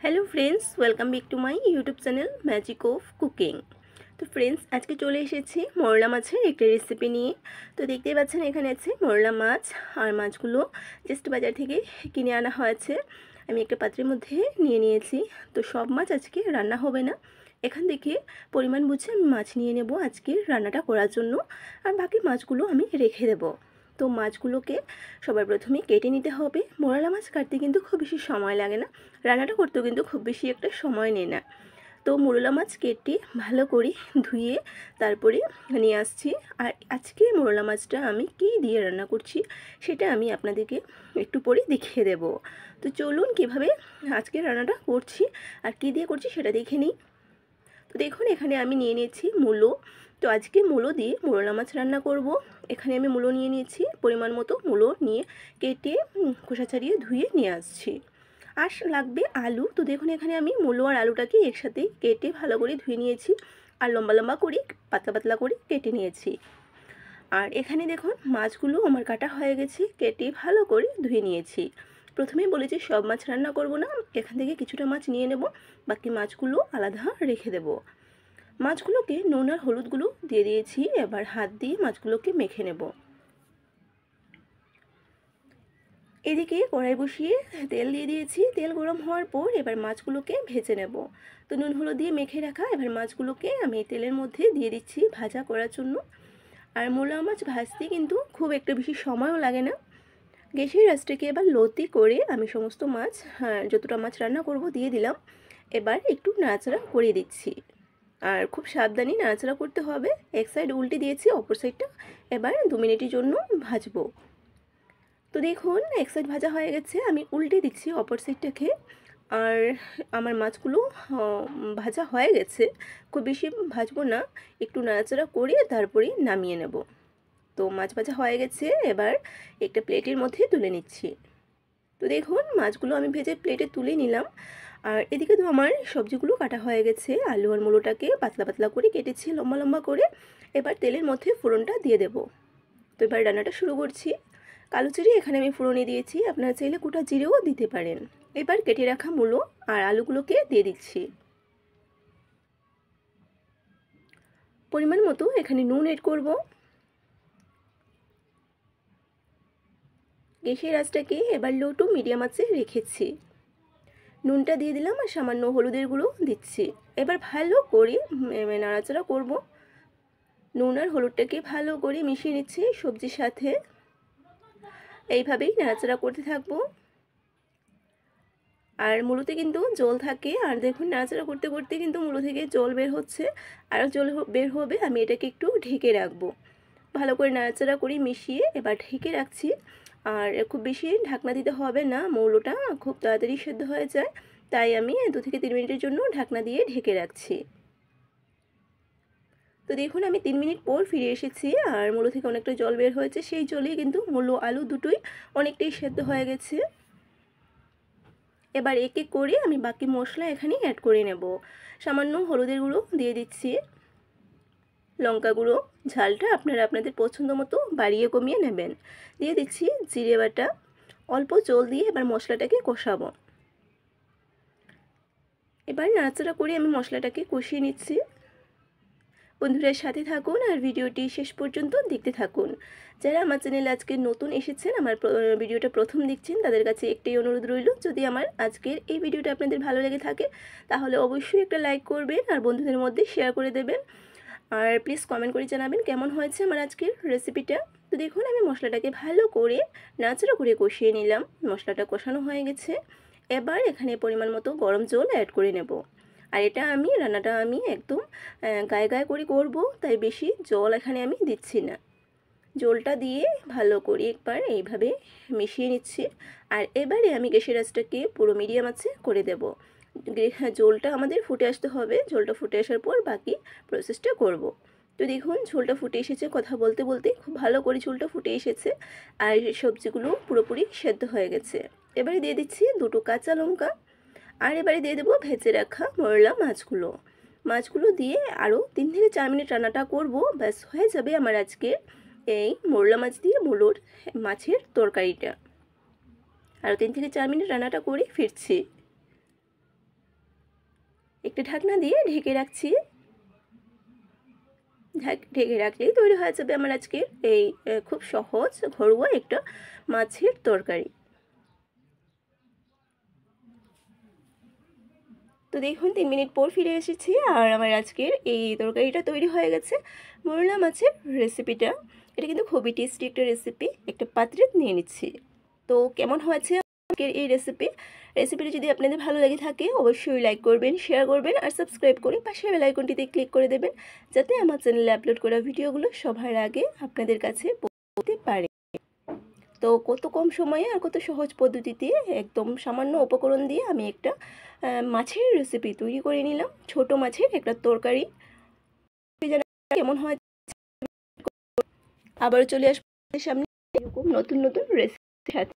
Hello friends, welcome back to my YouTube channel magic of cooking. तो friends, आज के चले एसेছি মোরলা মাছের একটা রেসিপি নিয়ে। তো দেখতেই পাচ্ছেন এখানে আছে মোরলা মাছ, আর মাছগুলো জাস্ট বাজার থেকে কিনে আনা হয়েছে। আমি একটা পাত্রের মধ্যে নিয়ে নিয়েছি। তো সব মাছ আজকে রান্না হবে না, এখান থেকে পরিমাণ বুঝে আমি মাছ নিয়ে নেব আজকে রান্নাটা করার জন্য, আর বাকি মাছগুলো আমি রেখে দেব। তো মাছগুলোকে সবার প্রথমে কেটে নিতে হবে। মোরলা মাছ কাটতে কিন্তু খুব বেশি সময় লাগে না, রান্নাটা করতেও কিন্তু খুব বেশি একটা সময় নেয় না। তো মোরলা মাছ কেটে ভালো করে ধুয়ে তারপরে নিয়ে আসছি। আর আজকে মোরলা মাছটা আমি কী দিয়ে রান্না করছি সেটা আমি আপনাদেরকে একটু পরে দেখিয়ে দেব। তো চলুন কীভাবে আজকে রান্নাটা করছি আর কী দিয়ে করছি সেটা দেখে নিই। তো দেখুন এখানে আমি নিয়ে নিয়েছি মূলো। তো আজকে মূলো দিয়ে মোরলা মাছ রান্না করব। এখানে আমি মূলো নিয়ে নিয়েছি, পরিমাণ মতো মূলো নিয়ে কেটে খোসা ছাড়িয়ে ধুয়ে নিয়ে আসছি। আর লাগবে আলু। তো দেখুন এখানে আমি মূলো আর আলুটাকে একসাথে কেটে ভালো করে ধুয়ে নিয়েছি, আর লম্বা লম্বা করে পাতলা পাতলা করে কেটে নিয়েছি। আর এখানে দেখুন মাছগুলো আমার কাটা হয়ে গেছে, কেটে ভালো করে ধুয়ে নিয়েছি। প্রথমেই বলেছি সব মাছ রান্না করব না, এখান থেকে কিছুটা মাছ নিয়ে নেব, বাকি মাছগুলো আলাদা রেখে দেব। মাছগুলোকে নুন আর হলুদগুলো দিয়ে দিয়েছি, এবার হাত দিয়ে মাছগুলোকে মেখে নেব। এদিকে কড়াই বসিয়ে তেল দিয়ে দিয়েছি, তেল গরম হওয়ার পর এবার মাছগুলোকে ভেজে নেব। তো নুন হলুদ দিয়ে মেখে রাখা এবার মাছগুলোকে আমি তেলের মধ্যে দিয়ে দিচ্ছি ভাজা করার জন্য। আর মোরলা মাছ ভাজতে কিন্তু খুব একটা বেশি সময়ও লাগে না। গ্যাসের আঁচটাকে এবার লোতে করে আমি সমস্ত মাছ, যতটা মাছ রান্না করব দিয়ে দিলাম। এবার একটু নাড়াচাড়া করে দিচ্ছি, আর খুব সাবধানে নাড়াচাড়া করতে হবে। এক সাইড উল্টে দিয়েছি, অপর সাইডটা এবার 2 মিনিটের জন্য ভাজবো। তো দেখুন এক সাইড ভাজা হয়ে গেছে, আমি উল্টে দিচ্ছি অপর সাইডটাকে। আর আমার মাছগুলো ভাজা হয়ে গেছে, খুব বেশি ভাজবো না, একটু নাড়াচাড়া করে তারপরে নামিয়ে নেব। তো মাছ ভাজা হয়ে গেছে, এবার একটা প্লেটের মধ্যে তুলে নিচ্ছি। তো দেখুন মাছগুলো আমি ভেজে প্লেটে তুলে নিলাম। আর এদিকে তো আমার সবজিগুলো কাটা হয়ে গেছে। আলু আর মূলোটাকে পাতলা পাতলা করে কেটেছি লম্বা লম্বা করে। এবার তেলের মধ্যে ফোড়নটা দিয়ে দেব। তো এবার রান্নাটা শুরু করছি। কালো জিরে এখানে আমি ফোড়নে দিয়েছি, আপনারা চাইলে গোটা জিরেও দিতে পারেন। এবার কেটে রাখা মূলো আর আলুগুলোকে দিয়ে দিচ্ছি। পরিমাণ মতো এখানে নুন এড করব। গ্যাসের আঁচটাকে এবার লো টু মিডিয়াম আঁচে রেখেছি। নুনটা দিয়ে দিলাম আর সামান্য হলুদের গুঁড়ো দিচ্ছি। এবার ভালো করে নাড়াচাড়া করব। নুন আর হলুদটাকে ভালো করে মিশিয়ে নিচ্ছি সবজির সাথে। এইভাবেই নাড়াচাড়া করতে থাকবো। আর মূলোতে কিন্তু জল থাকে, আর দেখুন নাড়াচাড়া করতে করতে কিন্তু মূলো থেকে জল বের হচ্ছে, আরও জল বের হবে। আমি এটাকে একটু ঢেকে রাখবো। ভালো করে নাড়াচাড়া করে মিশিয়ে এবার ঢেকে রাখছি। আর খুব বেশি ঢাকনা দিতে হবে না, মৌলোটা খুব তাড়াতাড়ি সেদ্ধ হয়ে যায়, তাই আমি 2 থেকে 3 মিনিটের জন্য ঢাকনা দিয়ে ঢেকে রাখছি। তো দেখুন আমি 3 মিনিট পর ফিরে এসেছি, আর মূলো থেকে অনেকটা জল বের হয়েছে, সেই জলেই কিন্তু মূলো আলু দুটোই অনেকটাই সেদ্ধ হয়ে গেছে। এবার এক এক করে আমি বাকি মশলা এখানে অ্যাড করে নেব। সামান্য হলুদের গুঁড়ো দিয়ে দিচ্ছি, লঙ্কা গুঁড়ো, ঝালটা আপনারা আপনাদের পছন্দ মতো বাড়িয়ে কমিয়ে নেবেন। দিয়ে দিচ্ছি জিরে বাটা। অল্প জল দিয়ে এবার মশলাটাকে কষাবো। এবার নাড়াচাড়া করে আমি মশলাটাকে কষিয়ে নিচ্ছি। বন্ধুরা সাথে থাকুন আর ভিডিওটি শেষ পর্যন্ত দেখতে থাকুন। যারা আমার চ্যানেলে আজকে নতুন এসেছেন, আমার ভিডিওটা প্রথম দেখছেন, তাদের কাছে একটাই অনুরোধ রইল, যদি আমার আজকের এই ভিডিওটা আপনাদের ভালো লেগে থাকে তাহলে অবশ্যই একটা লাইক করবেন আর বন্ধুদের মধ্যে শেয়ার করে দেবেন। আর প্লিজ কমেন্ট করে জানাবেন কেমন হয়েছে আমার আজকের রেসিপিটা। তো দেখুন আমি মশলাটাকে ভালো করে নাড়াচাড়া করে কষিয়ে নিলাম। মশলাটা কষানো হয়ে গেছে। এবার এখানে পরিমাণ মতো গরম জল অ্যাড করে নেব। আর এটা রান্নাটা আমি একদম গায়ে গায়ে করে করব, তাই বেশি জল এখানে আমি দিচ্ছি না। জলটা দিয়ে ভালো করে একবার এইভাবে মিশিয়ে নিচ্ছি। আর এবারে আমি গ্যাসের আঁচটাকে পুরো মিডিয়াম আঁচে করে দেব। জলটা আমাদের ফুটে আসতে হবে, জলটা ফুটে আসার পর বাকি প্রসেসটা করব। তো দেখুন ঝোলটা ফুটে এসেছে, কথা বলতে বলতে খুব ভালো করে ঝোলটা ফুটে এসেছে, আর সবজিগুলো পুরোপুরি সেদ্ধ হয়ে গেছে। এবারে দিয়ে দিচ্ছি 2টো কাঁচা লঙ্কা, আর এবারে দিয়ে দেবো ভেজে রাখা মোরলা মাছগুলো দিয়ে আরও 3 থেকে 4 মিনিট রান্নাটা করব। ব্যাস হয়ে যাবে আমার আজকে এই মোরলা মাছ দিয়ে মূলোর মাছের তরকারিটা। আরও 3 থেকে 4 মিনিট রান্নাটা করে ফিরছি। একটা ঢাকনা দিয়ে ঢেকে রাখছি। ঢেকে রাখলেই তৈরি হয়ে যাবে আমার আজকে এই খুব সহজ ঘরোয়া একটা মাছের তরকারি। তো দেখুন 3 মিনিট পর ফিরে এসেছি আর আমার আজকের এই তরকারিটা তৈরি হয়ে গেছে। মোরলা মাছের রেসিপিটা, এটা কিন্তু খুবই টেস্টি একটা রেসিপি। একটা পাত্রে নিয়ে নিচ্ছি। তো কেমন হয়েছে আজকের এই রেসিপিটা যদি আপনাদের ভালো লেগে থাকে অবশ্যই লাইক করবেন, শেয়ার করবেন আর সাবস্ক্রাইব করে পাশের বেল আইকনটিতে ক্লিক করে দেবেন, যাতে আমার চ্যানেলে আপলোড করা ভিডিওগুলো সবার আগে আপনাদের কাছে পৌঁছতে পারে। তো কত কম সময়ে আর কত সহজ পদ্ধতিতে একদম সামান্য উপকরণ দিয়ে আমি একটা মাছের রেসিপি তৈরি করে নিলাম, ছোট মাছের একটা তরকারি। কেমন হয় আবারও চলে আসবো সামনে এরকম নতুন নতুন রেসিপি সাথে।